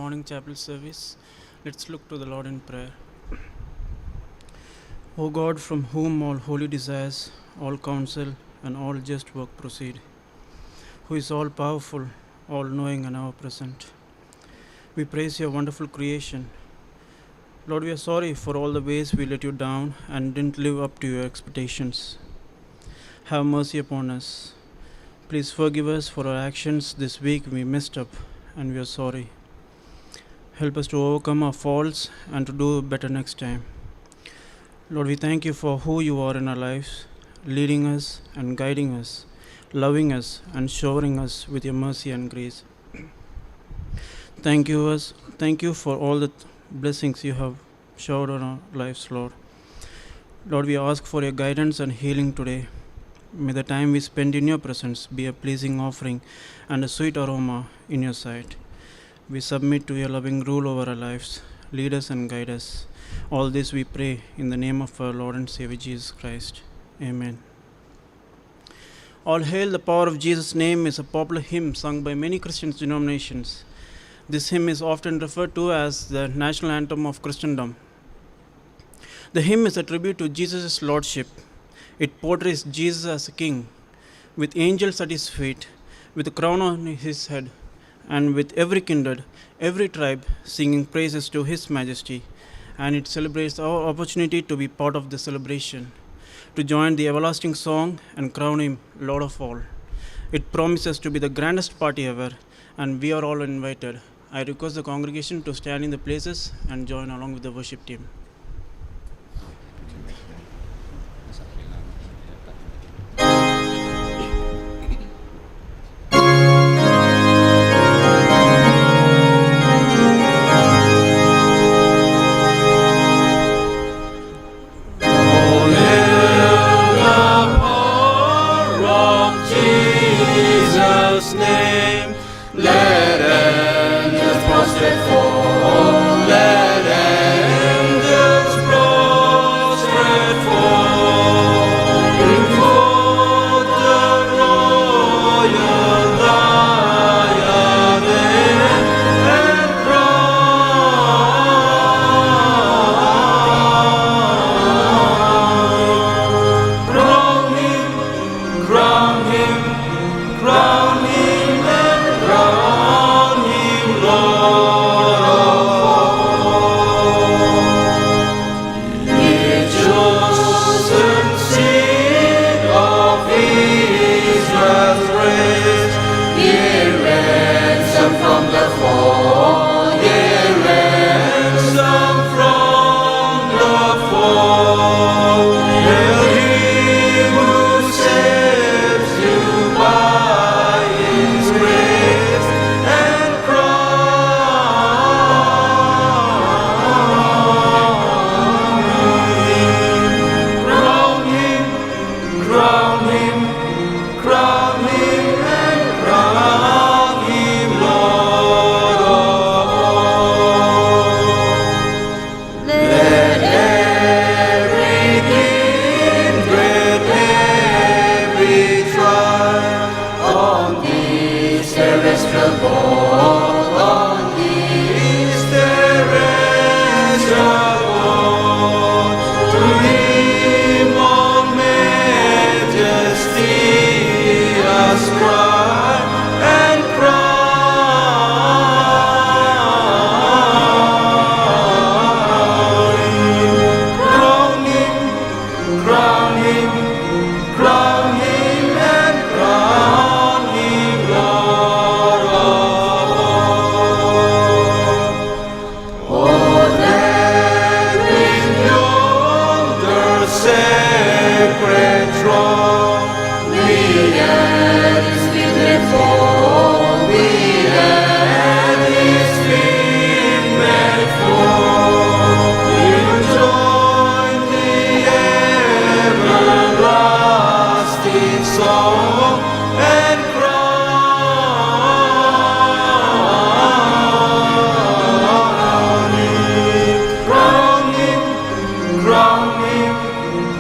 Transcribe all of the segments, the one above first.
morning chapel service. Let's look to the Lord in prayer. O God, from whom all holy desires, all counsel, and all just work proceed, who is all powerful, all knowing, and ever present, we praise your wonderful creation. Lord, we are sorry for all the ways we let you down and didn't live up to your expectations. Have mercy upon us. Please forgive us for our actions this week. We messed up and we are sorry. Help us to overcome our faults and to do better next time. Lord, we thank you for who you are in our lives, leading us and guiding us, loving us and showering us with your mercy and grace. Thank you for all the blessings you have showered on our lives, Lord. Lord, we ask for your guidance and healing today. May the time we spend in your presence be a pleasing offering and a sweet aroma in your sight. We submit to your loving rule over our lives. Lead us and guide us. All this we pray in the name of our Lord and Savior Jesus Christ. Amen. All Hail the Power of Jesus' Name is a popular hymn sung by many Christian denominations. This hymn is often referred to as the national anthem of Christendom. The hymn is a tribute to Jesus' lordship. It portrays Jesus as a king, with angels at his feet, with a crown on his head, and with every kindred, every tribe singing praises to his majesty. And it celebrates our opportunity to be part of the celebration, to join the everlasting song and crown him Lord of all. It promises to be the grandest party ever, and we are all invited. I request the congregation to stand in the places and join along with the worship team.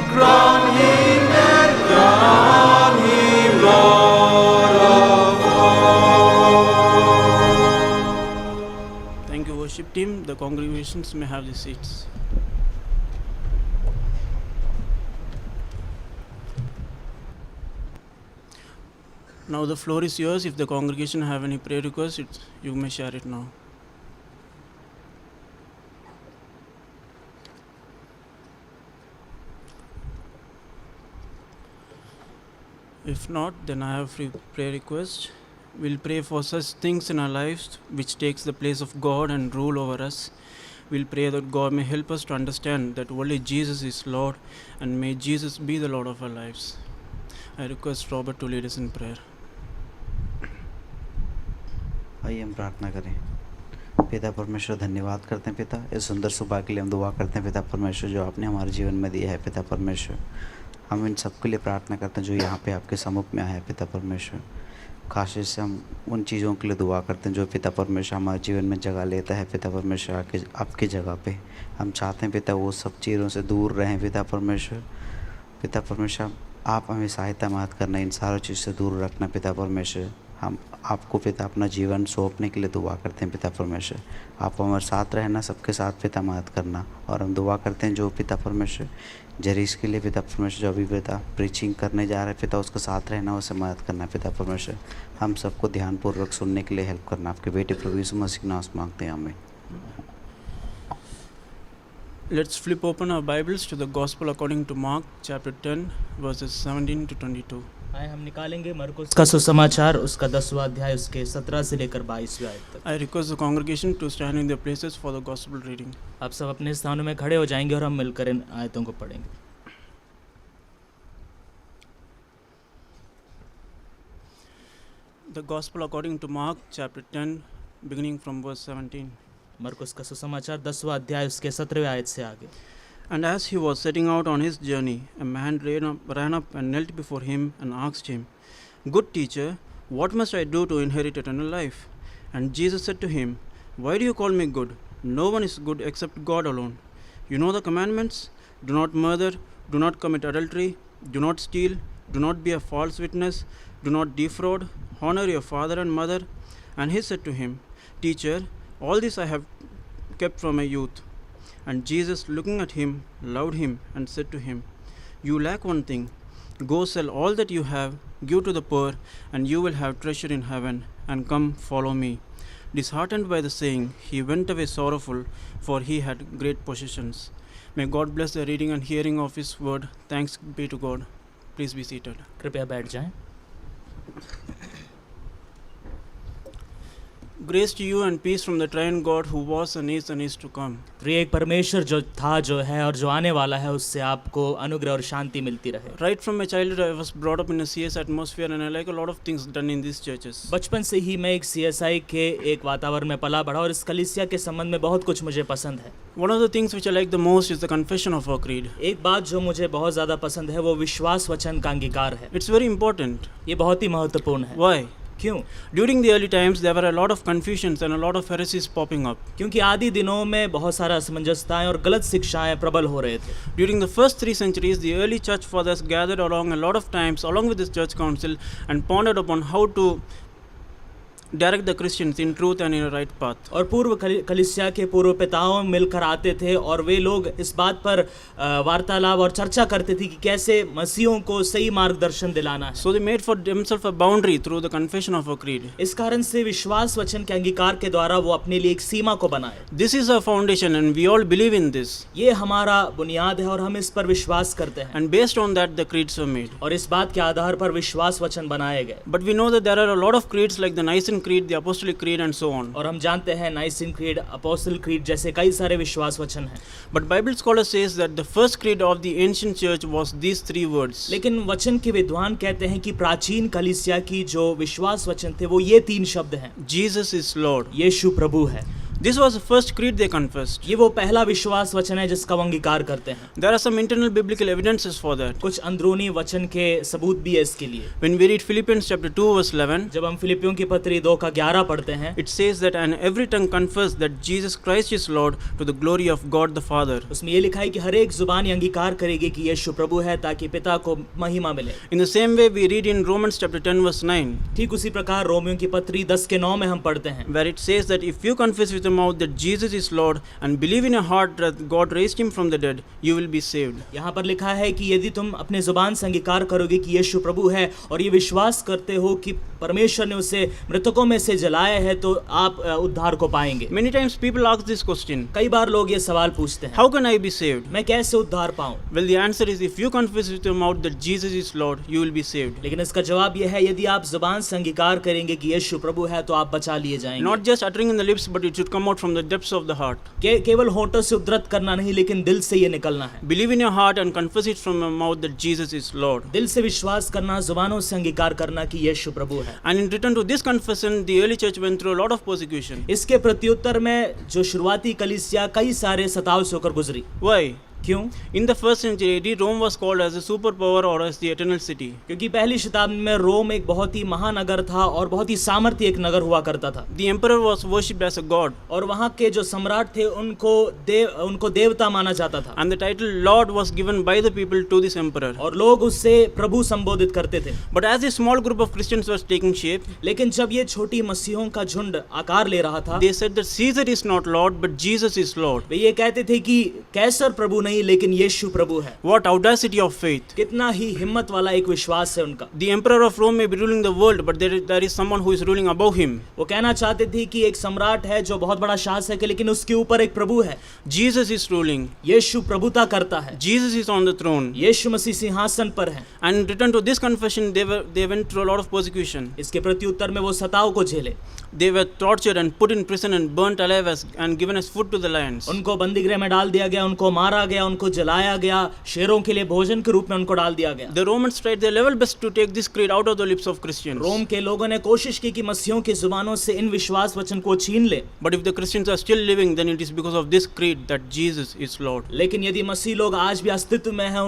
Crown him and crown congregations may have the seats. Now the floor is yours. If the congregation have any prayer requests, you may share it now. If not, then I have free prayer request. We'll pray for such things in our lives which takes the place of God and rule over us. We'll pray that God may help us to understand that only Jesus is Lord, and may Jesus be the Lord of our lives. I request Robert to lead us in prayer. आइए हम प्रार्थना करें। पिता परमेश्वर, धन्यवाद करते हैं पिता, इस सुंदर सुबह के लिए हम दुआ करते हैं पिता परमेश्वर जो आपने हमारे जीवन में दिया है पिता परमेश्वर। हम इन सब के लिए प्रार्थना करते हैं जो यहाँ पे आपके सम्मुख में आए हैं पिता परमेश्वर। खासियत से हम उन चीज़ों के लिए दुआ करते हैं जो पिता परमेश्वर हमारे जीवन में जगह लेता है पिता परमेश्वर आपकी जगह पे। हम चाहते हैं पिता वो सब चीज़ों से दूर रहें पिता परमेश्वर। पिता परमेश्वर आप हमें सहायता मदद करना, इन सारी चीज़ से दूर रखना पिता परमेश्वर। हम आपको पिता अपना जीवन सौंपने के लिए दुआ करते हैं पिता परमेश्वर। आप हमारे साथ रहना, सबके साथ पिता मदद करना। और हम दुआ करते हैं जो पिता परमेश्वर जरीस के लिए पिता परमेश्वर जो अभी पिता प्रीचिंग करने जा रहे हैं पिता, उसके साथ रहना, उसे मदद करना पिता परमेश्वर। हम सबको ध्यानपूर्वक सुनने के लिए हेल्प करना। आपके बेटे प्रभु यीशु मसीह के नाम से मांगते हैं, आमीन। Let's flip open our Bibles to the Gospel according to Mark chapter 10 verses 17 to 22. आए हम निकालेंगे मरकुस का सुसमाचार उसका 10वां अध्याय उसके 17 से लेकर 22वें आयत तक। I request the congregation to stand in their places for the Gospel reading. आप सब अपने स्थानों में खड़े हो जाएंगे और हम मिलकर इन आयतों को पढ़ेंगे। The Gospel according to Mark chapter 10 beginning from verse 17. मरकुस का सुसमाचार 10वां अध्याय उसके 17वें आयत से आगे। And as he was setting out on his journey, a man ran up and knelt before him and asked him, "Good teacher, what must I do to inherit eternal life?" And Jesus said to him, "Why do you call me good? No one is good except God alone. You know the commandments: do not murder, do not commit adultery, do not steal, do not be a false witness, do not defraud, honor your father and mother." And he said to him, "Teacher, all this I have kept from my youth." And Jesus, looking at him, loved him and said to him, "You lack one thing. Go sell all that you have, give to the poor, and you will have treasure in heaven, and come follow me." Disheartened by the saying, he went away sorrowful, for he had great possessions. May God bless the reading and hearing of his word. Thanks be to God. Please be seated. कृपया बैठ जाएं। Grace to you and peace from the triune God who was and is to come. त्रिएक परमेश्वर जो था, जो है और जो आने वाला है, उससे आपको अनुग्रह और शांति मिलती रहे। Right from my childhood, I was brought up in a CS atmosphere, and I like a lot of things done in these churches. बचपन से ही मैं एक CSI के एक वातावरण में पला बढ़ा और इस कलीसिया के संबंध में बहुत कुछ मुझे पसंद है। One of the things which I like the most is the confession of our creed. एक बात जो मुझे बहुत ज़्यादा पसंद है वो विश्वास वचन का अंगीकार है। It's very important. ये बहुत ही महत्वपूर्ण है। Why? क्यों? During the early times, there were a lot of confusions and a lot of heresies popping up. क्योंकि आदि दिनों में बहुत सारा असमंजसताएं और गलत शिक्षाएं प्रबल हो रहे थे। During the first 3 centuries, the early church fathers gathered along a lot of times along with this church council and pondered upon how to direct the Christians in truth and in a right path. और पूर्व कलीसिया के पूर्व पिताओं मिलकर आते थे और वे लोग इस बात पर वार्तालाप और चर्चा करते थे कि कैसे मसीहों को सही मार्गदर्शन दिलाना है। So they made for themselves a boundary through the confession of a creed. इस कारण से विश्वास वचन के अंगीकार के द्वारा वो अपने लिए एक सीमा को बनाए। This is our foundation and we all believe in this. ये हमारा बुनियाद है और हम इस पर विश्वास करते हैं। And based on that, the creeds were made. और इस बात के आधार पर विश्वास वचन बनाए गए। But we know that there are a lot of creeds like the Nicene Creed, the Apostolic Creed, and so on. और हम जानते हैं नाइसिन क्रीड, अपोस्टल क्रीड जैसे कई सारे विश्वास वचन हैं। But Bible scholar says that the first creed of the ancient church was these 3 words. लेकिन वचन के विद्वान कहते हैं कि प्राचीन कलीसिया की जो विश्वास वचन थे वो ये 3 शब्द हैं। Jesus is Lord. यीशु प्रभु है। This was the first creed they confessed. ये वो पहला विश्वास वचन है जिसका वो अंगीकार करते हैं। There are some internal biblical evidences for that. कुछ अंदरूनी वचन के सबूत भी है इसके लिए। When we read Philippians chapter 2 verse 11, जब हम फिलिपियों की पत्री 2 का 11 पढ़ते हैं, it says that and every tongue confess that Jesus Christ is Lord to the glory of God the Father. उसमें ये लिखा है कि हर एक जुबान ये अंगीकार करेगी कि यीशु प्रभु है ताकि पिता को महिमा मिले। In the same way we read in Romans chapter 10 verse 9, ठीक उसी प्रकार रोमियों की पत्री 10 के 9 में हम पढ़ते हैं, where it says that if you confess with your mouth that Jesus is Lord and believe in your heart that God raised him from the dead, you will be saved. यहाँ पर लिखा है कि यदि तुम अपने जुबान से अंगीकार करोगे कि यीशु प्रभु है और ये विश्वास करते हो कि परमेश्वर ने उसे मृतकों में से जलाया है तो आप उद्धार को पाएंगे। Many times people ask this question, कई बार लोग ये सवाल पूछते हैं, how can I be saved? मैं कैसे उद्धार पाऊं? Well, the answer is if you confess with your mouth that Jesus is Lord, you will be saved. लेकिन इसका जवाब यह है, यदि आप जुबान से अंगीकार करेंगे कि यीशु प्रभु है तो आप बचा लिए जाएंगे। Not just uttering in the lips, but it should come out from the depths of the heart. केवल होठों से उद्धृत करना नहीं, लेकिन दिल से ये निकलना है। Believe in your heart and confess it from your mouth that Jesus is Lord. दिल से विश्वास करना, जुबानों से अंगीकार करना कि यीशु प्रभु है। And in return to this confession, the early church went through a lot of persecution. इसके प्रत्युत्तर में जो शुरुआती कलीसिया कई सारे सताव से होकर गुजरी। Why? क्यों? In the first century AD, Rome was called as a superpower or as the eternal city. क्योंकि पहली शताब्दी में रोम एक बहुत ही महानगर था और बहुत ही सामर्थ्य एक नगर हुआ करता था। The emperor was worshipped as a god. और वहाँ के जो सम्राट थे उनको देवता माना जाता था। And the title Lord was given by the people to this emperor. और लोग उससे प्रभु संबोधित करते थे। But as a small group of Christians was taking shape, लेकिन जब ये छोटी मसीहों का झुंड आकार ले रहा था, they said that Caesar is not Lord, but Jesus is Lord. वे ये कहते थे कि कैसर प्रभु नहीं लेकिन यीशु प्रभु है। What audacity of faith! कितना ही हिम्मत वाला एक विश्वास है उनका। The emperor of Rome may be ruling the world, but there is someone who is ruling above him. वो कहना चाहते थे कि एक सम्राट है जो बहुत बड़ा शासक है, लेकिन उसके ऊपर एक प्रभु है। Jesus is ruling. यीशु प्रभुता करता है। Jesus is on the throne. यीशु मसीह सिंहासन पर है। And in return to this confession, they went through a lot of persecution. इसके प्रत्युत्तर में वो सताव को झेले। They were tortured and put in prison and burnt alive and given as food to the lions. उनको बंदीगृह में डाल दिया गया, उनको मारा गया, उनको जलाया गया, शेरों के लिए भोजन के रूप में उनको डाल दिया गया। The Romans tried their level best to take this creed out of the lips of Christians. रोम के लोगों ने कोशिश की कि मसीहों की जुबानों से इन विश्वास वचन को छीन ले। But if the Christians are still living, then it is because of this creed that Jesus is Lord. लेकिन यदि मसीह लोग आज भी अस्तित्व में हैं,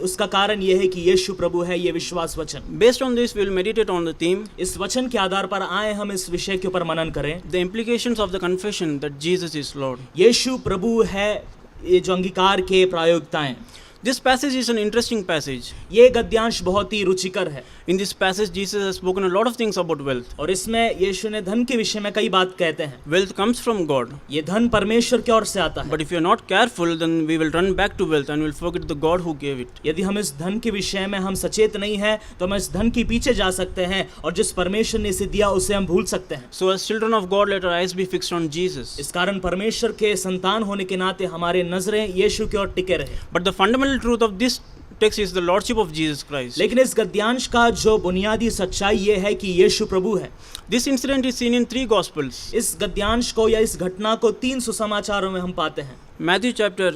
उसका कारण यह है कि यीशु प्रभु है, ये विश्वास वचन। Based on this, we will meditate on the theme. इस वचन के आधार पर आए हम इस विषय के ऊपर मनन करें। The implications of the confession that Jesus is Lord. यीशु प्रभु है, ये जो अंगीकार के प्रायोगिकताएं। This passage is an interesting passage. ये गद्यांश बहुत ही रुचिकर है। In this passage, Jesus has spoken a lot of things about wealth. और इसमें यीशु ने धन के विषय में कई बात कहते हैं। Wealth comes from God. ये धन परमेश्वर की ओर से आता है। But if you are not careful, then we will run back to wealth and we will forget the God who gave it. यदि हम इस धन के विषय में हम सचेत नहीं हैं, तो हम इस धन के पीछे जा सकते हैं और जिस परमेश्वर ने इसे दिया उसे हम भूल सकते हैं। So as children of God, let our eyes be fixed on Jesus. इस कारण परमेश्वर के संतान होने के नाते हमारे नजरें यीशु की ओर टिके रहे। But the fundamental truth of this text is the lordship of Jesus Christ. लेकिन इस गद्यांश का जो बुनियादी सच्चाई ये है कि यीशु प्रभु है। This incident is seen in 3 Gospels. इस गद्यांश को या इस घटना को 3 सुसमाचारों में हम पाते हैं। Matthew chapter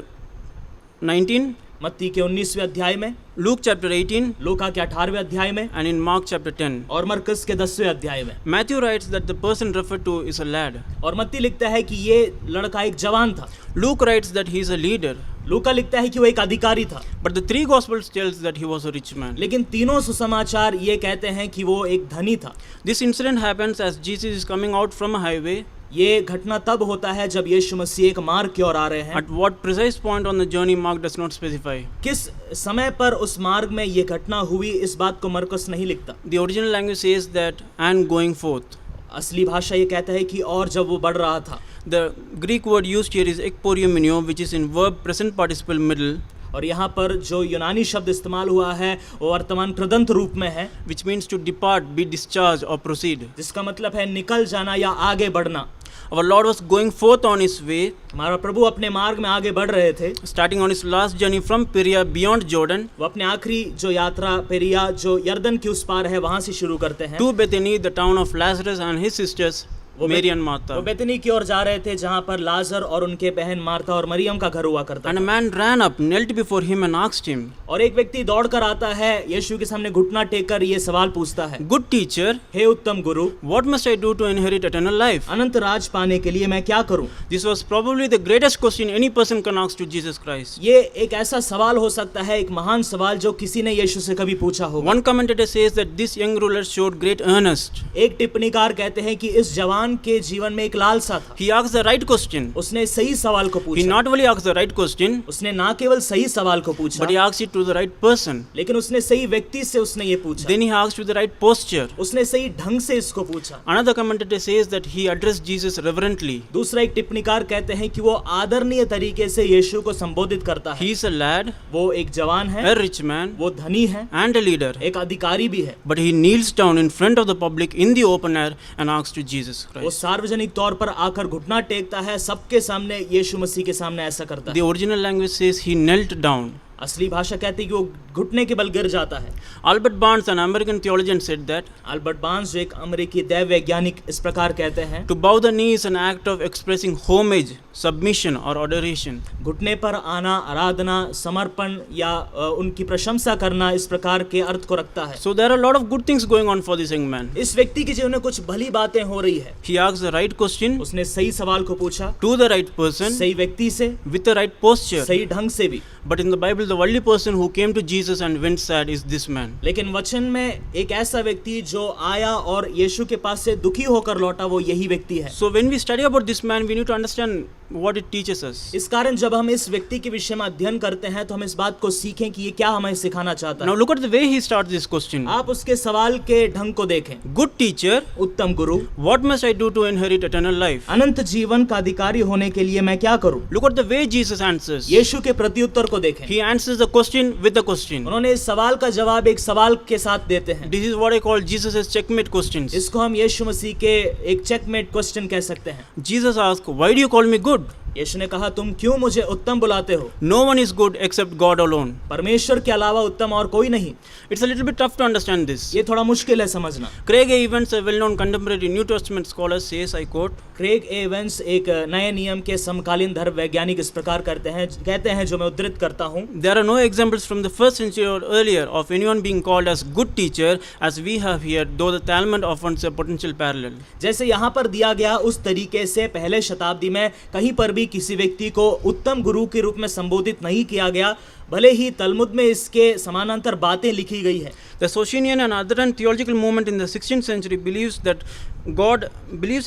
19, मत्ती के 19वें अध्याय में, Luke chapter 18, लूका के 18वें अध्याय में and in Mark chapter 10. और मरकुस के 10वें अध्याय में। Matthew writes that the person referred to is a lad. और मत्ती लिखता है कि ये लड़का एक जवान था। Luke writes that he is a leader. लूका लिखता है कि वो एक अधिकारी था। But the 3 Gospels tells that he was a rich man. लेकिन तीनों सुसमाचार ये कहते हैं कि वो एक धनी था। This incident happens as Jesus is coming out from a highway. ये घटना तब होता है जब यीशु मसीह एक मार्ग की ओर आ रहे हैं। At what precise point on the journey Mark does not specify. किस समय पर उस मार्ग में ये घटना हुई, इस बात को मरकुस नहीं लिखता। The original language says that and going forth. असली भाषा ये कहता है कि और जब वो बढ़ रहा था। The Greek word used here is ekporiomenio, which is in verb present participle middle. और यहाँ पर जो यूनानी शब्द इस्तेमाल हुआ है वो वर्तमान कृदंत रूप में है, which means to depart, be discharged or proceed. जिसका मतलब है निकल जाना या आगे बढ़ना। Our Lord was going forth on his way, हमारा प्रभु अपने मार्ग में आगे बढ़ रहे थे। starting on his last journey from Perea beyond Jordan वो अपने आखिरी जो यात्रा पेरिया जो यर्दन के उस पार है वहाँ से शुरू करते हैं। to Bethany, the town of Lazarus and his sisters Mary and वो Martha. बेतनी की ओर जा रहे थे जहाँ पर लाजर और उनके बहन मार्था और मरियम का घर हुआ करता And a था। man ran up, knelt before him and asked him, और एक व्यक्ति दौड़कर आता है, यीशु के सामने घुटना टेककर ये सवाल पूछता है, Good teacher, हे उत्तम गुरु, what must I do to inherit eternal life? अनंत राज पाने के लिए मैं क्या करूं? This was probably the greatest question any person can ask to Jesus Christ. ये एक ऐसा सवाल हो सकता है, एक महान सवाल जो किसी ने यीशु से कभी पूछा होगा। One commentator says that this young ruler showed great earnest. एक टिप्पणीकार कहते हैं कि इस जवान जवान के जीवन में एक लालसा था। He asked the right question. उसने सही सवाल को He पूछा। not only asked the right question, उसने ना केवल सही सवाल को पूछा, but he asked it to the right person. लेकिन उसने सही व्यक्ति से उसने ये पूछा। Then he asked with the right posture. उसने सही ढंग से इसको पूछा। Another commentator says that he addressed Jesus reverently. दूसरा एक टिप्पणीकार कहते हैं कि वो आदरणीय तरीके से यीशु को संबोधित करता है। He is a lad, वो एक जवान है, a rich man, वो धनी है, and a leader. एक अधिकारी भी है। But he kneels down in front of the public in the open air and asks to Jesus वो Christ. सार्वजनिक तौर पर आकर घुटना टेकता है, सबके सामने यीशु मसीह के सामने ऐसा करता The है। original language says he knelt down. असली भाषा कहती है कि वो घुटने के बल गिर जाता है। Albert Barnes, an American theologian, said that Albert Barnes जो एक अमेरिकी दैव वैज्ञानिक इस प्रकार कहते हैं, to bow the knee is an act of expressing homage, submission, or adoration. घुटने पर आना आराधना, समर्पण या उनकी प्रशंसा करना इस प्रकार के अर्थ को रखता है। So there are a lot of good things going on for this young man. इस व्यक्ति के जीवन में कुछ भली बातें हो रही है। He asked the right question उसने सही सवाल को पूछा, to the right person सही व्यक्ति से, with the right posture. सही ढंग से भी। But in the Bible, the only person who came to Jesus and went sad is this man. लेकिन वचन में एक ऐसा व्यक्ति जो आया और यीशु के पास से दुखी होकर लौटा, वो यही व्यक्ति है। So when we study about this man, we need to understand what it teaches us. इस कारण जब हम इस व्यक्ति के विषय में अध्ययन करते हैं तो हम इस बात को सीखें कि ये क्या हमें सिखाना चाहता Now है। look at the way he starts this question. आप उसके सवाल के ढंग को देखें। Good teacher, उत्तम गुरु, what must I do to inherit eternal life? अनंत जीवन का अधिकारी होने के लिए मैं क्या करूं? Look at the way Jesus answers. यीशु के प्रत्युत्तर को देखें। He answers the question with the question. उन्होंने इस सवाल का जवाब एक सवाल के साथ देते हैं। This is what I call Jesus' checkmate questions. इसको हम यीशु मसीह के एक चेकमेट क्वेश्चन कह सकते हैं। Jesus asked, why do you call me good? यीशु ने कहा, तुम क्यों मुझे उत्तम बुलाते हो? No one is good except God alone. परमेश्वर के अलावा उत्तम और कोई नहीं। It's a little bit tough to understand this. ये थोड़ा मुश्किल है समझना। Craig A. Evans, a well-known contemporary New Testament scholar, says, I quote, क्रेग एवेंस एक नए नियम के समकालीन धर्म वैज्ञानिक इस प्रकार कहते हैं जो मैं उद्धृत करता हूँ, there are no examples from the first century or earlier of anyone being called as good teacher as we have here, though the Talmud offers a potential parallel. जैसे यहाँ पर दिया गया उस तरीके से पहले शताब्दी में कहीं पर भी किसी व्यक्ति को उत्तम गुरु के रूप में संबोधित नहीं किया गया, भले ही तलमुद में इसके समानांतर बातें लिखी गई है। The Socinian and adherent theological movement in the 16th century believes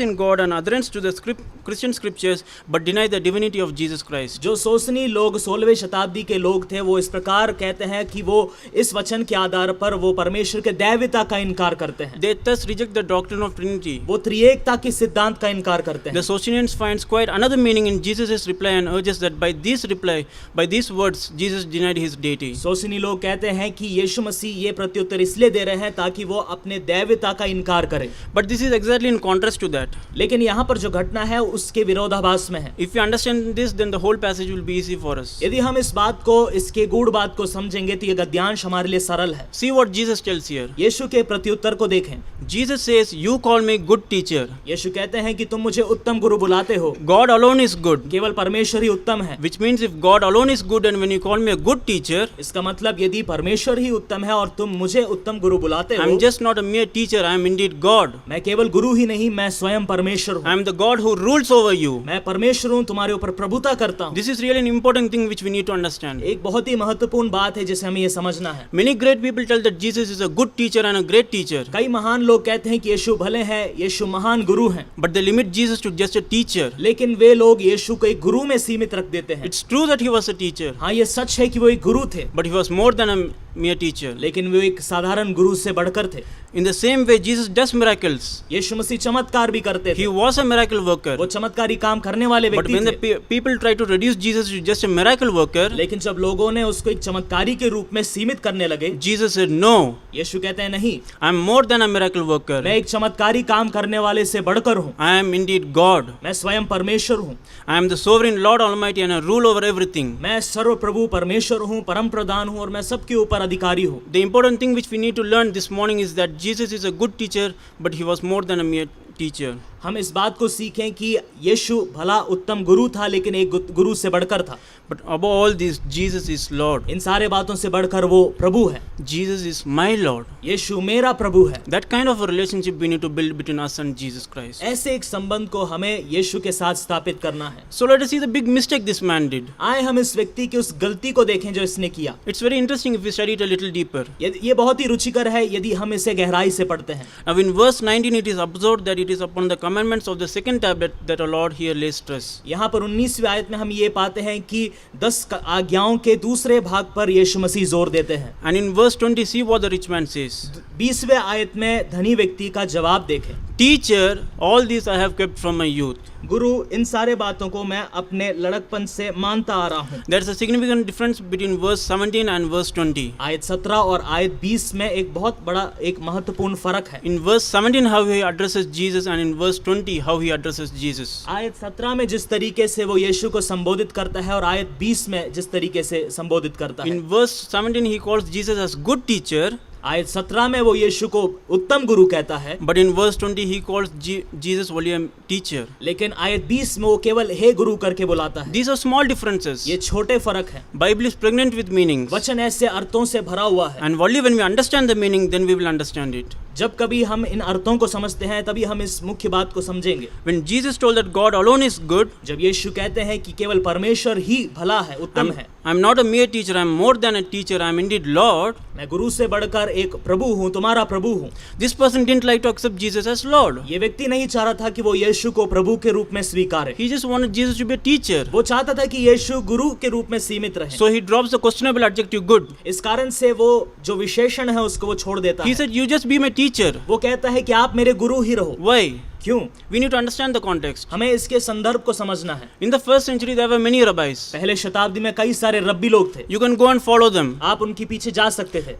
in God and adherence to the Christian scriptures, but deny the divinity of Jesus Christ. जो सोसनी लोग 16वीं शताब्दी के लोग थे, वो इस प्रकार कहते हैं कि वो इस वचन के आधार पर वो परमेश्वर के दैवता का इनकार करते हैं। They thus reject the doctrine of Trinity. वो त्रिएकता के सिद्धांत का इनकार करते हैं। The Socinians finds quite another meaning in Jesus' reply and urges that by these words, Jesus denied his deity. सोसनी लोग कहते हैं कि यीशु मसीह ये प्रत्युत्तर इसलिए दे रहे हैं ताकि वो अपने दैवता का इनकार करें। But this is exactly in contrast to that. लेकिन यहाँ पर जो घटना है उसके विरोधाभास में है। If you understand this, then the whole passage will be easy for us. यदि हम इस बात को, इसके गूढ़ बात को समझेंगे तो ये गद्यांश हमारे लिए सरल है। See what Jesus tells here. यीशु के प्रत्युत्तर को देखें। Jesus says, you call me good teacher. यीशु कहते हैं कि तुम मुझे उत्तम गुरु बुलाते हो। God alone is good. केवल परमेश्वर ही उत्तम है। Which means if God alone is good and when you call me a good teacher, इसका मतलब यदि परमेश्वर ही उत्तम है और तुम मुझे उत्तम गुरु बुलाते हो, I'm just not a mere teacher, I am indeed God. मैं केवल गुरु ही नहीं, मैं स्वयं परमेश्वर हूँ। I am the God who rules over you. मैं परमेश्वर हूँ, तुम्हारे ऊपर प्रभुता करता हूँ। This is really an important thing which we need to understand. एक बहुत ही महत्वपूर्ण बात है जिसे हमें ये समझना है। Many great people tell that Jesus is a good teacher and a great teacher. कई महान लोग कहते हैं कि यीशु भले हैं, यीशु महान गुरु हैं, But they limit Jesus to just a teacher. लेकिन वे लोग यीशु को एक गुरु में सीमित रख देते हैं। It's true that he was a teacher, हाँ, ये सच है कि वो एक गुरु थे, but he was more than a mere teacher. लेकिन वे एक साधारण गुरु से बढ़कर थे। In the same way, Jesus does miracles. यीशु मसीह चमत्कार भी करते He थे, was a miracle worker. वो चमत्कारी काम करने वाले But व्यक्ति when the थे। people try to reduce Jesus to just a miracle worker, लेकिन जब लोगों ने उसको एक चमत्कारी के रूप में सीमित करने लगे, Jesus said, no, यीशु कहते हैं नहीं, I am more than a miracle worker. मैं एक चमत्कारी काम करने वाले से बढ़कर हूँ, I am indeed God. मैं स्वयं परमेश्वर हूँ, I am the sovereign Lord Almighty and I rule over everything. मैं सर्व प्रभु परमेश्वर हूँ, परम प्रधान हूँ और मैं सबके ऊपर अधिकारी हूँ। The important thing which we need to learn this morning is that Jesus is a good teacher, but he was more than a mere teacher. हम इस बात को सीखें कि यीशु भला उत्तम गुरु था, लेकिन एक गुरु से बढ़कर था। But above all this, Jesus is Lord. इन सारे बातों से बढ़कर वो प्रभु है। Jesus is my Lord. यीशु मेरा प्रभु है। That kind of a relationship we need to build between us and Jesus Christ. ऐसे एक संबंध को हमें यीशु के साथ स्थापित करना है। So let us see the big mistake this man did. आए हम इस व्यक्ति की उस गलती को देखें जो इसने किया। It's very interesting if we study it a little deeper. ये बहुत ही रुचिकर है यदि हम इसे गहराई से पढ़ते हैं। Now in verse 19 it is observed that it is upon the commandments of the second tablet that our Lord here lays stress. यहाँ पर 19वीं आयत में हम ये पाते हैं कि 10 आज्ञाओं के दूसरे भाग पर यीशु मसीह जोर देते हैं। And in verse 20, see what the rich man says. 20वें आयत में धनी व्यक्ति का जवाब देखें। Teacher, all these I have kept from my youth. गुरु, इन सारे बातों को मैं अपने लड़कपन से मानता आ रहा हूँ। There is a significant difference between verse 17 and verse 20. आयत 17 और आयत 20 में एक बहुत बड़ा एक महत्वपूर्ण फर्क है। In verse 17, how he addresses Jesus, and in verse 20, how he addresses Jesus. आयत 17 में जिस तरीके से वो यीशु को संबोधित करता है और आयत 20 में जिस तरीके से संबोधित करता है। In verse 17, he calls Jesus as good teacher, आयत 17 में वो यीशु को उत्तम गुरु कहता है, but in verse 20, he calls Jesus only a teacher. लेकिन आयत 20 में वो केवल हे गुरु करके बुलाता है। These are small differences. ये छोटे फर्क हैं। Bible is pregnant with meanings. वचन ऐसे अर्थों से भरा हुआ है। And only when we understand the meaning, then we will understand it. जब कभी हम इन अर्थों को समझते हैं तभी हम इस मुख्य बात को समझेंगे। When Jesus told that God alone is good, जब यीशु कहते हैं कि केवल परमेश्वर ही भला है, उत्तम है, I'm not a mere teacher, I'm more than a teacher, I'm indeed Lord. मैं गुरु से बढ़कर एक प्रभु हूँ, तुम्हारा प्रभु हूँ। This person didn't like to accept Jesus as Lord. ये व्यक्ति नहीं चाह रहा था कि वो यीशु को प्रभु के रूप में स्वीकारे। He just wanted Jesus to be a teacher. वो चाहता था कि यीशु गुरु के रूप में सीमित रहे। So he drops the questionable adjective good. इस कारण से वो जो विशेषण है उसको वो छोड़ देता He है। said, you just be my teacher. वो कहता है कि आप मेरे गुरु ही रहो। Why? क्यों? We need to understand the context. हमें इसके संदर्भ को समझना है। In the first century, there were many rabbis. पहले शताब्दी में कई सारे रब्बी लोग थे। You can go and follow them. आप उनके पीछे जा सकते थे।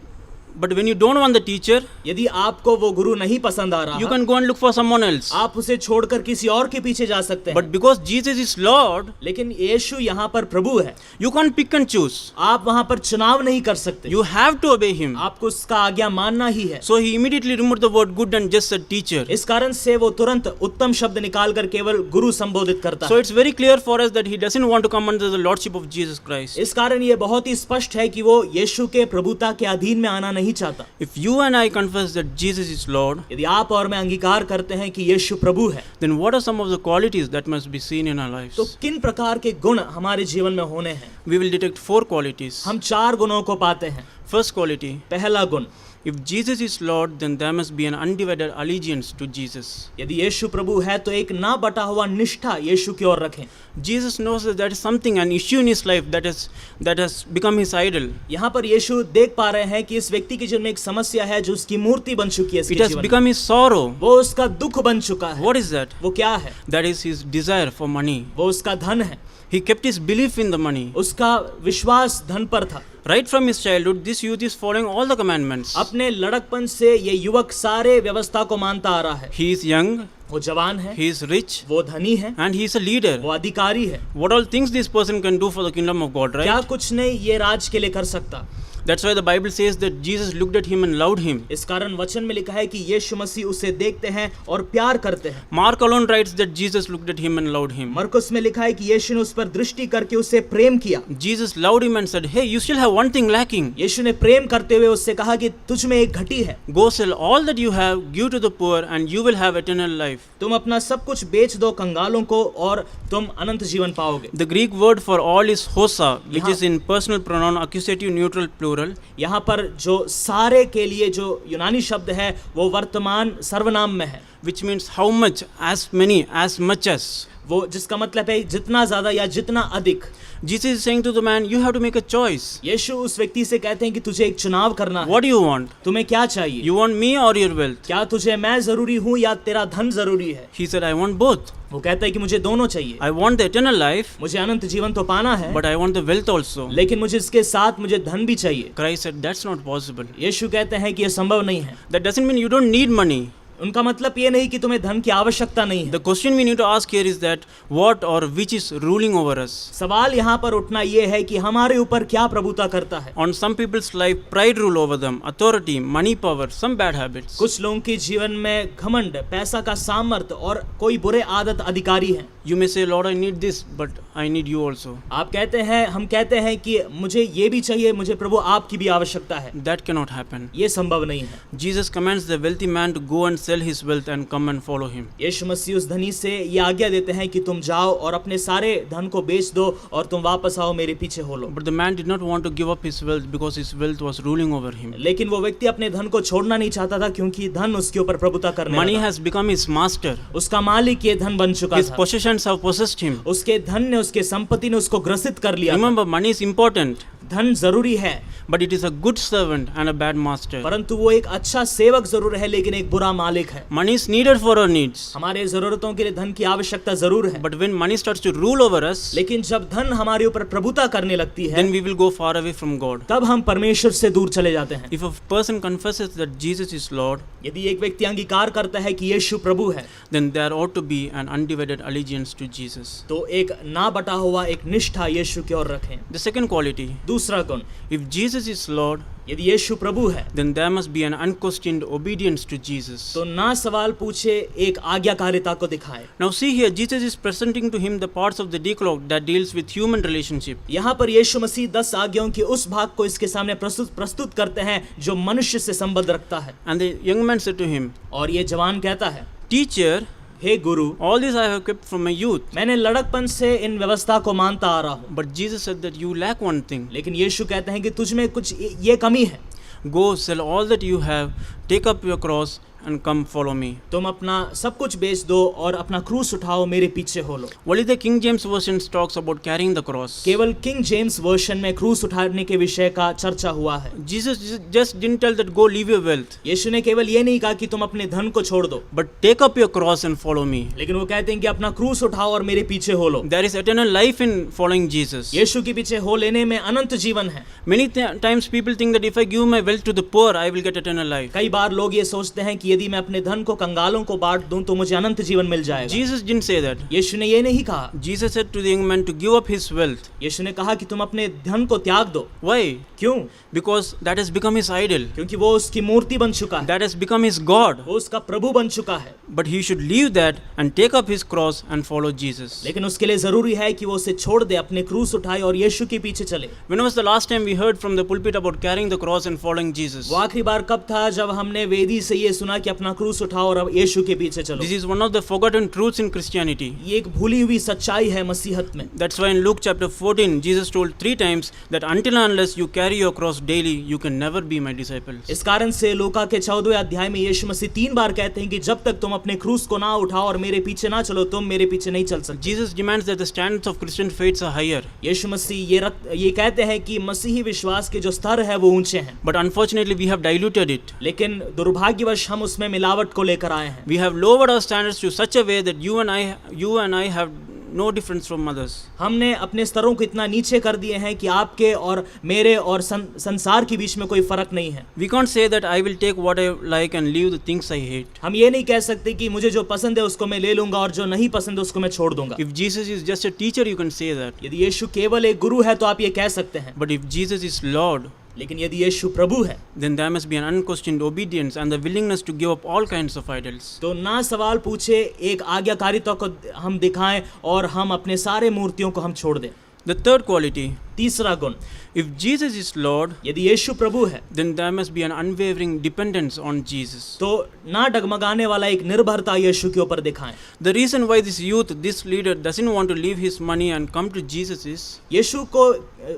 But when you don't want the teacher, यदि आपको वो गुरु नहीं पसंद आ रहा, you can go and look for someone else. आप उसे छोड़कर किसी और के पीछे जा सकते हैं। But because Jesus is Lord, लेकिन यीशु यहाँ पर प्रभु है। you can't pick and choose. आप वहाँ पर चुनाव नहीं कर सकते। You have to obey him. आपको उसका आज्ञा मानना ही है। So he immediately removed the word good and just said teacher. इस कारण से वो तुरंत उत्तम शब्द निकालकर केवल गुरु संबोधित करता So है। it's very clear for us that he doesn't want to come under the lordship of Jesus Christ. इस कारण ये बहुत ही स्पष्ट है कि वो यीशु के प्रभुता के अधीन में आना नहीं चाहता। If you and I confess that Jesus is Lord, यदि आप और मैं अंगीकार करते हैं कि यीशु प्रभु है, then what are some of the qualities that must be seen in our lives? तो किन प्रकार के गुण हमारे जीवन में होने हैं? We will detect 4 qualities. हम 4 गुणों को पाते हैं। First quality, पहला गुण, if Jesus is Lord, then there must be an undivided allegiance to Jesus. यदि यीशु प्रभु है तो एक ना बटा हुआ निष्ठा यीशु की ओर रखें। Jesus knows that there is something, an issue in his life that has become his idol. यहाँ पर यीशु देख पा रहे हैं कि इस व्यक्ति के जीवन में एक समस्या है जो उसकी मूर्ति बन चुकी है इसके It has जीवन में। become his sorrow. वो उसका दुख बन चुका है। What is that? वो क्या है? That is his desire for money. वो उसका धन है। He kept his belief in the money. उसका विश्वास धन पर था। Right from his childhood, this youth is following all the commandments. अपने लड़कपन से ये युवक सारे व्यवस्था को मानता आ रहा है। He is young, वो जवान है, he is rich, वो धनी है, and he is a leader. वो अधिकारी है। What all things this person can do for the kingdom of God, क्या right? कुछ नहीं ये राज के लिए कर सकता। That's why the Bible says that Jesus looked at him and loved him. इस कारण वचन में लिखा है कि यीशु मसीह उसे देखते हैं और प्यार करते हैं। Mark alone writes that Jesus looked at him and loved him. मरकुस में लिखा है कि यीशु ने उस पर दृष्टि करके उसे प्रेम किया। Jesus loved him and said, hey, you still have one thing lacking. यीशु ने प्रेम करते हुए उससे कहा कि तुझ में एक घटी है। Go sell all that you have, give to the poor, and you will have eternal life. तुम अपना सब कुछ बेच दो कंगालों को और तुम अनंत जीवन पाओगे। The Greek word for all is hosa, which is in personal pronoun accusative neutral plural. यहाँ पर जो सारे के लिए जो यूनानी शब्द है वो वर्तमान सर्वनाम में है, Which means how much, as many, as much as. वो जिसका मतलब है जितना ज्यादा या जितना अधिक। Jesus is saying to the man, you have to make a choice. यीशु उस व्यक्ति से कहते हैं कि तुझे एक चुनाव करना है। What do you want? तुम्हें क्या चाहिए? You want me or your wealth? क्या तुझे मैं जरूरी हूँ या तेरा धन जरूरी है? He said, I want both. वो कहता है कि मुझे दोनों चाहिए। I want the eternal life, मुझे अनंत जीवन तो पाना है, but I want the wealth also. लेकिन मुझे इसके साथ मुझे धन भी चाहिए। Christ said, that's not possible. यीशु कहते हैं कि यह संभव नहीं है। That doesn't mean you don't need money. उनका मतलब ये नहीं कि तुम्हें धन की आवश्यकता नहीं है। The question we need to ask here is that what or which is ruling over us? सवाल यहाँ पर उठना ये है कि हमारे ऊपर क्या प्रभुता करता है। On some people's life, pride rule over them, authority, money power, some bad habits. कुछ लोगों के जीवन में घमंड, पैसा का सामर्थ्य और कोई बुरे आदत अधिकारी हैं। You may say, Lord, I need this, but I need you also. आप कहते हैं, हम कहते हैं कि मुझे ये भी चाहिए, मुझे प्रभु आपकी भी आवश्यकता है। That cannot happen. ये संभव नहीं है। Jesus commands the wealthy man to go and sell sell his wealth and come and follow him. यीशु मसीह उस धनी से ये आज्ञा देते हैं कि तुम जाओ और अपने सारे धन को बेच दो और तुम वापस आओ, मेरे पीछे हो लो। But the man did not want to give up his wealth because his wealth was ruling over him. लेकिन वो व्यक्ति अपने धन को छोड़ना नहीं चाहता था क्योंकि धन उसके ऊपर प्रभुता करने Money लगा। has become his master. उसका मालिक ये धन बन चुका His था। possessions have possessed him. उसके धन ने, उसके संपत्ति ने उसको ग्रसित कर लिया था। Remember, money is important, धन जरूरी है, but it is a good servant and a bad master. परंतु वो एक अच्छा सेवक जरूर है लेकिन एक बुरा मालिक है। Money is needed for our needs, हमारे जरूरतों के लिए धन की आवश्यकता जरूर है, but when money starts to rule over us, लेकिन जब धन हमारे ऊपर प्रभुता करने लगती है then we will go far away from God. तब हम परमेश्वर से दूर चले जाते हैं। If a person confesses that Jesus is Lord, यदि एक व्यक्ति अंगीकार करता है कि यीशु प्रभु है, then there ought to be an undivided allegiance to Jesus. तो एक ना बटा हुआ एक निष्ठा यीशु की ओर रखें। The second quality, दूसरा गुण, if Jesus is Lord, यदि यीशु प्रभु है then there must be an unquestioned obedience to Jesus. तो ना सवाल पूछे एक आज्ञाकारिता को दिखाए। Now see here, Jesus is presenting to him the parts of the Decalogue that deals with human relationship. यहाँ पर यीशु मसीह 10 आज्ञाओं के उस भाग को इसके सामने प्रस्तुत करते हैं जो मनुष्य से संबंध रखता है। And the young man said to him, और ये जवान कहता है, Teacher, hey Guru, all this I have kept from my youth. मैंने लड़कपन से इन व्यवस्था को मानता आ रहा हूँ। But Jesus said that you lack one thing. लेकिन यीशु कहते हैं कि तुझ में कुछ ये कमी है। Go sell all that you have, take up your cross and come follow me. तुम अपना सब कुछ बेच दो और अपना क्रूस उठाओ, मेरे पीछे हो लो। Only the King James version talks about carrying the cross. केवल किंग जेम्स वर्जन में क्रूस उठाने के विषय का चर्चा हुआ है। Jesus just didn't tell that go leave your wealth, यीशु ने केवल ये नहीं कहा कि तुम अपने धन को छोड़ दो, but take up your cross and follow me. लेकिन वो कहते हैं कि अपना क्रूस उठाओ और मेरे पीछे हो लो। There is eternal life in following Jesus. यीशु के पीछे हो लेने में अनंत जीवन है। Many times people think that if I give my wealth to the poor, I will get eternal life. कई बार लोग ये सोचते हैं कि यदि मैं अपने धन को कंगालों को बांट दूं तो मुझे अनंत जीवन मिल जाएगा। Jesus didn't say that. यीशु ने ये नहीं कहा। Jesus said to the young man to give up his wealth. यीशु ने कहा कि तुम अपने धन को त्याग दो। Why? क्यों? Because that has become his idol. क्योंकि वो उसकी मूर्ति बन चुका है, That has become his God. वो उसका प्रभु बन चुका है। But he should leave that and take up his cross and follow Jesus. लेकिन उसके लिए जरूरी है कि वो उसे छोड़ दे, अपने क्रूस उठाए और यीशु के पीछे चले। When was the last time we heard from the pulpit about carrying the cross and following Jesus? वो आखिरी बार कब था जब हमने वेदी से ये सुना कि अपना क्रूस उठाओ और अब यीशु के पीछे चलो? This is one of the forgotten truths in Christianity. ये एक भूली हुई सच्चाई है मसीहत में। That's why in Luke chapter 14, Jesus told 3 times that until and unless you carry your cross daily, you can never be my disciples. इस कारण से लूका के 14वें अध्याय में यीशु मसीह 3 बार कहते हैं कि जब तक तुम अपने क्रूस को ना उठाओ और मेरे पीछे ना चलो, तुम मेरे पीछे नहीं चल सकते। Jesus demands that the standards of Christian faiths are higher. यीशु मसीह ये कहते हैं कि मसीही विश्वास के जो स्तर है वो ऊंचे हैं, But unfortunately, we have diluted it. लेकिन दुर्भाग्यवश हम उसमें मिलावट को लेकर आए हैं। We have lowered our standards to such a way that you and I have no difference from others. हमने अपने स्तरों को इतना नीचे कर दिए हैं कि आपके और मेरे और संसार के बीच में कोई फर्क नहीं है। We can't say that I will take what I like and leave the things I hate. हम ये नहीं कह सकते कि मुझे जो पसंद है उसको मैं ले लूंगा और जो नहीं पसंद है उसको मैं छोड़ दूंगा। If Jesus is just a teacher, you can say that. यदि यीशु केवल एक गुरु है तो आप ये कह सकते हैं, But if Jesus is Lord, लेकिन यदि यीशु प्रभु है then there must be an unquestioned obedience and the willingness to give up all kinds of idols. तो ना सवाल पूछे एक आज्ञाकारिता को हम दिखाएं और हम अपने सारे मूर्तियों को हम छोड़ दें। The third quality, तीसरा गुण, if Jesus is Lord, यदि यीशु प्रभु है then there must be an unwavering dependence on Jesus. तो ना डगमगाने वाला एक निर्भरता यीशु के ऊपर दिखाएं। The reason why this youth, this leader doesn't want to leave his money and come to Jesus is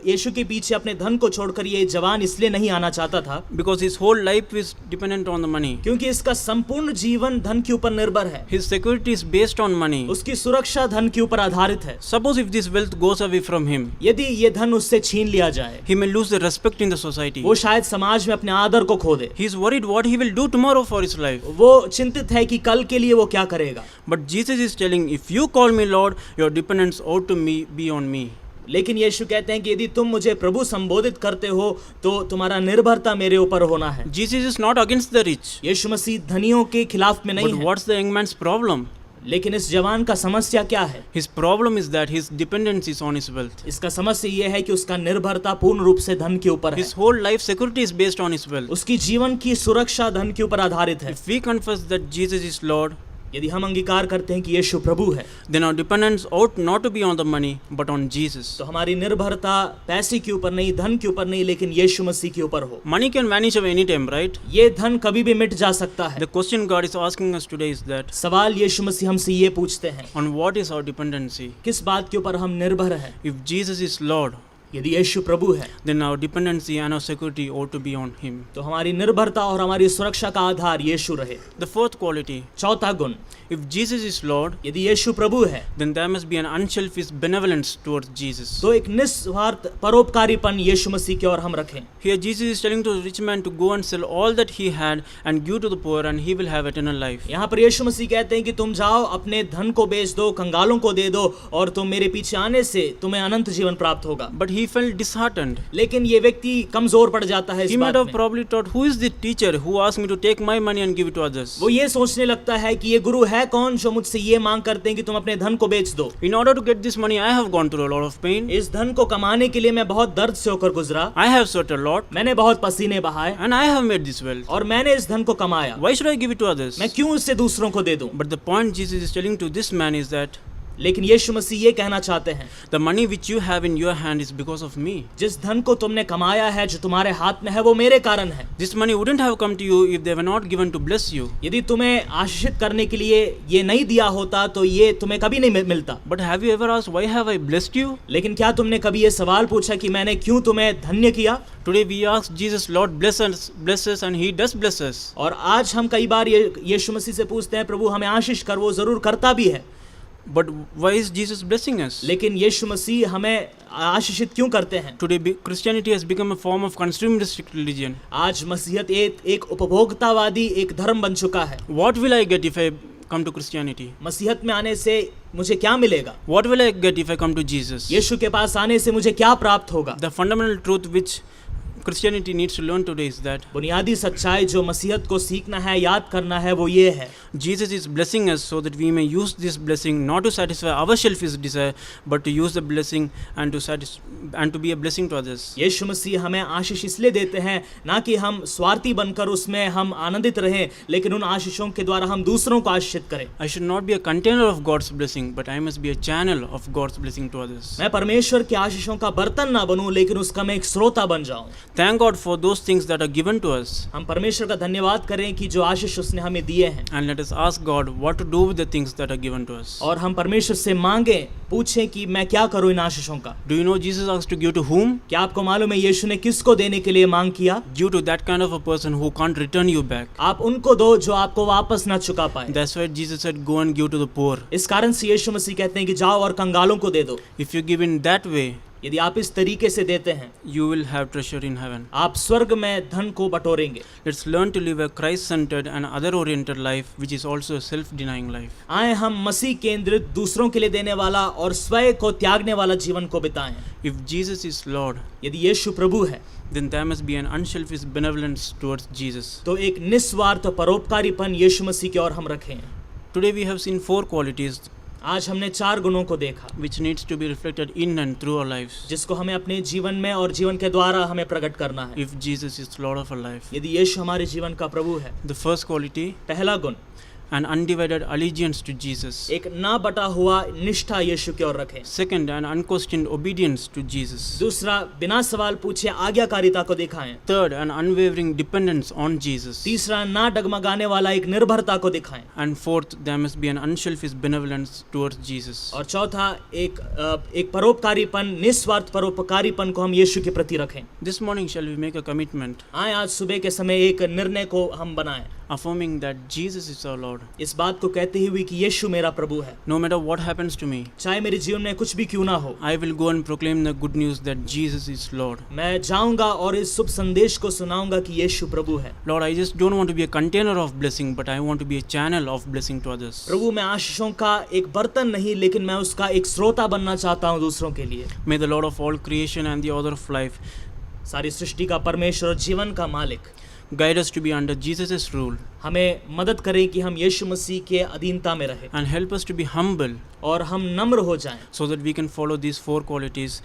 यीशु के पीछे अपने धन को छोड़कर ये जवान इसलिए नहीं आना चाहता था because his whole life is dependent on the money. क्योंकि इसका संपूर्ण जीवन धन के ऊपर निर्भर है। His security is based on money. उसकी सुरक्षा धन के ऊपर आधारित है। Suppose if this wealth goes away from him, यदि ये धन उससे छीन लिया जाए, he may lose the respect in the society. वो शायद समाज में अपने आदर को खो दे। He is worried what he will do tomorrow for his life. वो चिंतित है कि कल के लिए वो क्या करेगा। But Jesus is telling, if you call me Lord, your dependence ought to be on me. लेकिन यीशु कहते हैं कि यदि तुम मुझे प्रभु संबोधित करते हो तो तुम्हारा निर्भरता मेरे ऊपर होना है। Jesus is not against the rich. यीशु मसीह धनियों के खिलाफ में नहीं But है। what's the young man's problem? लेकिन इस जवान का समस्या क्या है? His problem is that his dependence is on his wealth. इसका समस्या ये है कि उसका निर्भरता पूर्ण रूप से धन के ऊपर है। His whole life security is based on his wealth. उसकी जीवन की सुरक्षा धन के ऊपर आधारित है। If we confess that Jesus is Lord, यदि हम अंगीकार करते हैं कि यीशु प्रभु है, then our dependence ought not to be on the money but on Jesus. तो हमारी निर्भरता पैसे के ऊपर नहीं, धन के ऊपर नहीं, लेकिन यीशु मसीह के ऊपर हो। Money can vanish away any time, right? ये धन कभी भी मिट जा सकता है। The question God is asking us today is that सवाल यीशु मसीह हमसे ये पूछते हैं, on what is our dependency? किस बात के ऊपर हम निर्भर हैं? If Jesus is Lord, यदि यीशु प्रभु है, then our dependency and our security ought to be on Him. तो हमारी निर्भरता और हमारी सुरक्षा का आधार यीशु रहे। The fourth quality, चौथा गुण, if Jesus is Lord, यदि यीशु प्रभु है, then there must be an unselfish benevolence towards Jesus. तो एक निस्वार्थ परोपकारीपन यीशु मसीह की ओर हम रखें। Here Jesus is telling to the rich man to go and sell all that he had and give to the poor and he will have eternal life. यहाँ पर यीशु मसीह कहते हैं कि तुम जाओ, अपने धन को बेच दो, कंगालों को दे दो, और तुम मेरे पीछे आने से तुम्हें अनंत जीवन प्राप्त होगा। But he felt disheartened. लेकिन ये व्यक्ति कमजोर पड़ जाता है इस He might बात have में। probably thought, who is the teacher who asked me to take my money and give it to others? वो ये सोचने लगता है कि ये गुरु है कौन जो मुझसे ये मांग करते हैं कि तुम अपने धन को बेच दो। In order to get this money, I have gone through a lot of pain. इस धन को कमाने के लिए मैं बहुत दर्द से होकर गुजरा, I have sweat a lot मैंने बहुत पसीने बहाए, and I have made this wealth. और मैंने इस धन को कमाया। Why should I give it to others? मैं क्यों इससे दूसरों को दे दूं? But the point Jesus is telling to this man is that लेकिन यीशु मसीह ये कहना चाहते हैं, the money which you have in your hand is because of me. जिस धन को तुमने कमाया है, जो तुम्हारे हाथ में है, वो मेरे कारण है। This money wouldn't have come to you if they were not given to bless you. यदि तुम्हें आशीषित करने के लिए ये नहीं दिया होता तो ये तुम्हें कभी नहीं मिलता। But have you ever asked, why have I blessed you? लेकिन क्या तुमने कभी ये सवाल पूछा कि मैंने क्यों तुम्हें धन्य किया? Today we ask Jesus, Lord, bless us, and He does bless us. और आज हम कई बार यीशु मसीह से पूछते हैं, प्रभु हमें आशीष कर, वो जरूर करता भी है। But why is Jesus blessing us? लेकिन यीशु मसीह हमें आशीषित क्यों करते हैं? Today Christianity has become a form of consumeristic religion. आज मसीहत एक उपभोक्तावादी एक धर्म बन चुका है। What will I get if I come to Christianity? मसीहत में आने से मुझे क्या मिलेगा? What will I get if I come to Jesus? यीशु के पास आने से मुझे क्या प्राप्त होगा? The fundamental truth which Christianity needs to learn today is that बुनियादी सच्चाई जो मसीहत को सीखना है, याद करना है, वो ये है, Jesus is blessing us so that we may use this blessing not to satisfy our selfish desire but to use the blessing and to be a blessing to others. यीशु मसीह हमें आशीष इसलिए देते हैं ना कि हम स्वार्थी बनकर उसमें हम आनंदित रहें, लेकिन उन आशीषों के द्वारा हम दूसरों को आशीषित करें। I should not be a container of God's blessing but I must be a channel of God's blessing to others. मैं परमेश्वर के आशीषों का बर्तन ना बनूं, लेकिन उसका मैं एक श्रोता बन जाऊं। Thank God for those things that are given to us. हम परमेश्वर का धन्यवाद करें कि जो आशीष उसने हमें दिए हैं, And let us ask God what to do with the things that are given to us. और हम परमेश्वर से मांगें, पूछें कि मैं क्या करूं इन आशीषों का। Do you know Jesus asked to give to whom? क्या आपको मालूम है यीशु ने किसको देने के लिए मांग किया? Give to that kind of a person who can't return you back. आप उनको दो जो आपको वापस ना चुका पाए। That's why Jesus said go and give to the poor. इस कारण से यीशु मसीह कहते हैं कि जाओ और कंगालों को दे दो। If you give in that way, यदि आप इस तरीके से देते हैं, you will have treasure in heaven. आप स्वर्ग में धन को बटोरेंगे। Let's learn to live a Christ-centered and other-oriented life, which is also a self-denying life. आए हम मसीह केंद्रित, दूसरों के लिए देने वाला और स्वयं को त्यागने वाला जीवन को बिताएं। If Jesus is Lord, यदि यीशु प्रभु है, then there must be an unselfish benevolence towards Jesus. तो एक निस्वार्थ परोपकारीपन यीशु मसीह की ओर हम रखें। Today we have seen 4 qualities आज हमने 4 गुणों को देखा, which needs to be reflected in and through our lives. जिसको हमें अपने जीवन में और जीवन के द्वारा हमें प्रकट करना है। If Jesus is Lord of our life. यदि यीशु हमारे जीवन का प्रभु है, The first quality, पहला गुण, an undivided allegiance to Jesus. एक ना बटा हुआ निष्ठा यीशु की ओर रखें। Second, an unquestioned obedience to Jesus. दूसरा, बिना सवाल पूछे आज्ञाकारिता को दिखाएं। Third, an unwavering dependence on Jesus. तीसरा, ना डगमगाने वाला एक निर्भरता को दिखाएं। And fourth, there must be an unselfish benevolence towards Jesus. और चौथा, एक परोपकारीपन, निस्वार्थ परोपकारीपन को हम यीशु के प्रति रखें। This morning shall we make a commitment, आए आज सुबह के समय एक निर्णय को हम बनाएं, affirming that Jesus is our Lord. इस बात को कहते हुए कि यीशु मेरा प्रभु है। No matter what happens to me, चाहे मेरे जीवन में कुछ भी क्यों ना हो, I will go and proclaim the good news that Jesus is Lord. मैं जाऊंगा और इस शुभ संदेश को सुनाऊंगा कि यीशु प्रभु है। Lord, I just don't want to be a container of blessing, but I want to be a channel of blessing to others. प्रभु, मैं आशीषों का एक बर्तन नहीं, लेकिन मैं उसका एक श्रोता बनना चाहता हूँ दूसरों के लिए। May the Lord of all creation and the author of life सारी सृष्टि का परमेश्वर और जीवन का मालिक guide us to be under Jesus' rule हमें मदद करें कि हम यीशु मसीह के अधीनता में रहें and help us to be humble और हम नम्र हो जाएं, so that we can follow these 4 qualities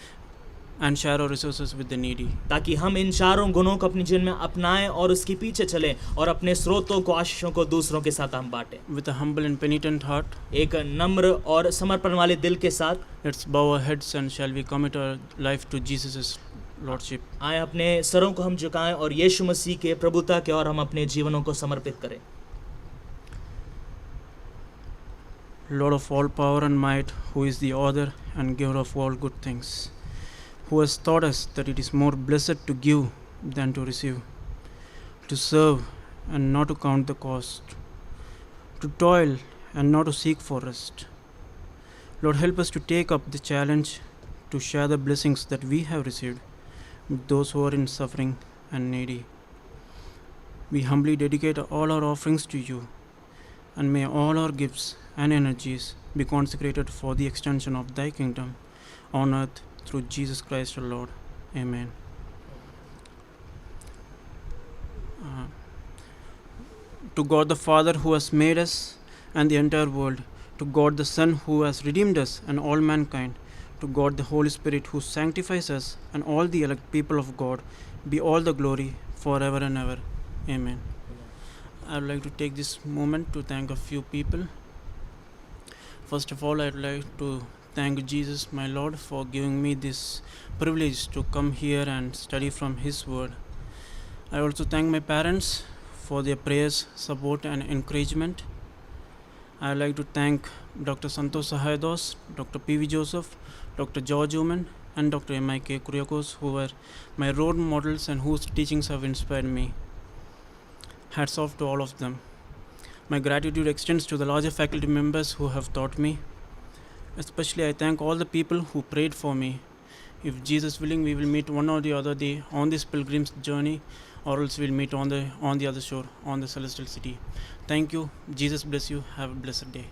and share our resources with the needy. ताकि हम इन चारों गुणों को अपने जीवन में अपनाएं और उसके पीछे चलें और अपने स्रोतों को, आशीषों को दूसरों के साथ हम बांटें। With a humble and penitent heart, एक नम्र और समर्पण वाले दिल के साथ let's bow our heads and shall we commit our life to Jesus' Lordship. आए अपने सरों को हम झुकाएं और यीशु मसीह के प्रभुता के और हम अपने जीवनों को समर्पित करें। Lord of all power and might, who is the author and giver of all good things, who has taught us that it is more blessed to give than to receive, to serve and not to count the cost, to toil and not to seek for rest. Lord, help us to take up the challenge to share the blessings that we have received with those who are in suffering and needy. We humbly dedicate all our offerings to you, and may all our gifts and energies be consecrated for the extension of thy kingdom on earth through Jesus Christ our Lord. Amen. To God the Father who has made us and the entire world, to God the Son who has redeemed us and all mankind, to God the Holy Spirit who sanctifies us and all the elect people of God, be all the glory forever and ever. Amen. I would like to take this moment to thank a few people. First of all, I'd like to thank Jesus, my Lord, for giving me this privilege to come here and study from His Word. I also thank my parents for their prayers, support, and encouragement. I'd like to thank Dr. Santosh Sahayados, Dr. P.V. Joseph, Dr. George Oman, and Dr. M.I.K. Kuriakos, who were my role models and whose teachings have inspired me. Hats off to all of them. My gratitude extends to the larger faculty members who have taught me. Especially I thank all the people who prayed for me. If Jesus willing, we will meet one or the other day on this pilgrim's journey, or else we'll meet on the other shore, on the celestial city. Thank you. Jesus bless you. Have a blessed day.